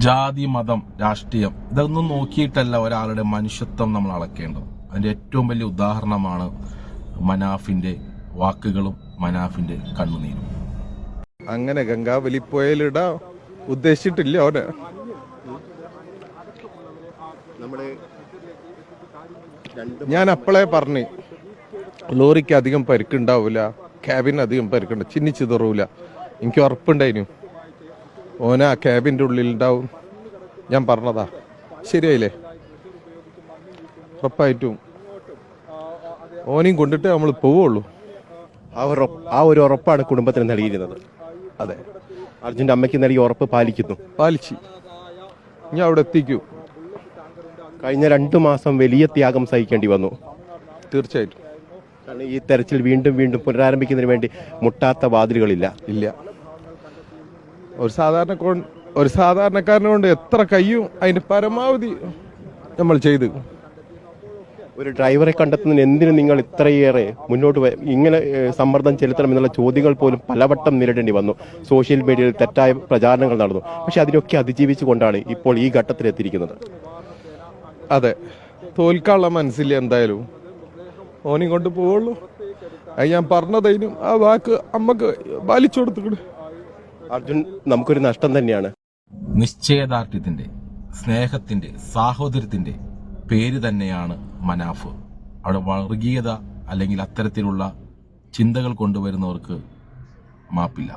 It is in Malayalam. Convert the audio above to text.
ജാതി, മതം, രാഷ്ട്രീയം ഇതൊന്നും നോക്കിയിട്ടല്ല ഒരാളുടെ മനുഷ്യത്വം നമ്മൾ അളക്കേണ്ടത്. അതിന്റെ ഏറ്റവും വലിയ ഉദാഹരണമാണ് മനാഫിന്റെ വാക്കുകളും മനാഫിന്റെ കണ്ണുനീരും. അങ്ങനെ ഗംഗാവലിപ്പുഴയിലിടാ ഉദ്ദേശിച്ചിട്ടില്ല അവനെ. ഞാൻ അപ്പോഴേ പറഞ്ഞു ലോറിക്ക് അധികം പരിക്കുണ്ടാവൂല, ക്യാബിന് അധികം പരിക്കുണ്ട്, ചിന്നിച്ചിതറൂല. എനിക്ക് ഉറപ്പുണ്ടായിരുന്നു ഓന ആ ക്യാബിൻ്റെ ഉള്ളിലുണ്ടാവും. ഞാൻ പറഞ്ഞതാ, ശരിയായില്ലേ? ഉറപ്പായിട്ടും ഓനെയും കൊണ്ടിട്ട് നമ്മൾ പോവുള്ളൂ. ആ ഒരു ഉറപ്പാണ് കുടുംബത്തിന് നൽകിയിരുന്നത്. അതെ, അർജുൻ്റെ അമ്മയ്ക്ക് നൽകിയ ഉറപ്പ് പാലിച്ചു. ഞാൻ അവിടെ എത്തിക്കൂ. കഴിഞ്ഞ 2 മാസം വലിയ ത്യാഗം സഹിക്കേണ്ടി വന്നു. തീർച്ചയായിട്ടും. കാരണം ഈ തെരച്ചിൽ വീണ്ടും വീണ്ടും പുനരാരംഭിക്കുന്നതിന് വേണ്ടി മുട്ടാത്ത വാതിലുകളില്ല. ഒരു സാധാരണക്കാരനെ കൊണ്ട് എത്ര കഴിയും അതിന്റെ പരമാവധി നമ്മൾ ചെയ്തു. ഒരു ഡ്രൈവറെ കണ്ടെത്തുന്നതിന് എന്തിനു നിങ്ങൾ ഇത്രയേറെ മുന്നോട്ട് ഇങ്ങനെ സമ്മർദ്ദം ചെലുത്തണം എന്നുള്ള ചോദ്യങ്ങൾ പോലും പലവട്ടം നേരിടേണ്ടി വന്നു. സോഷ്യൽ മീഡിയയിൽ തെറ്റായ പ്രചാരണങ്ങൾ നടന്നു. പക്ഷെ അതിനൊക്കെ അതിജീവിച്ചുകൊണ്ടാണ് ഇപ്പോൾ ഈ ഘട്ടത്തിലെത്തിയിരിക്കുന്നത്. അതെ, തോൽക്കാനുള്ള മനസ്സില്ല. എന്തായാലും ഓനെയും കൊണ്ട് പോവുള്ളൂ. അത് ഞാൻ പറഞ്ഞതതിനും ആ വാക്ക് അമ്മക്ക് പാലിച്ചു കൊടുത്തിട്ട്. അർജുൻ നമുക്കൊരു നഷ്ടം തന്നെയാണ്. നിശ്ചയദാർഢ്യത്തിന്റെ, സ്നേഹത്തിന്റെ, സാഹോദര്യത്തിന്റെ പേര് തന്നെയാണ് മനാഫ്. അവിടെ വർഗീയത അല്ലെങ്കിൽ അത്തരത്തിലുള്ള ചിന്തകൾ കൊണ്ടുവരുന്നവർക്ക് മാപ്പില്ല.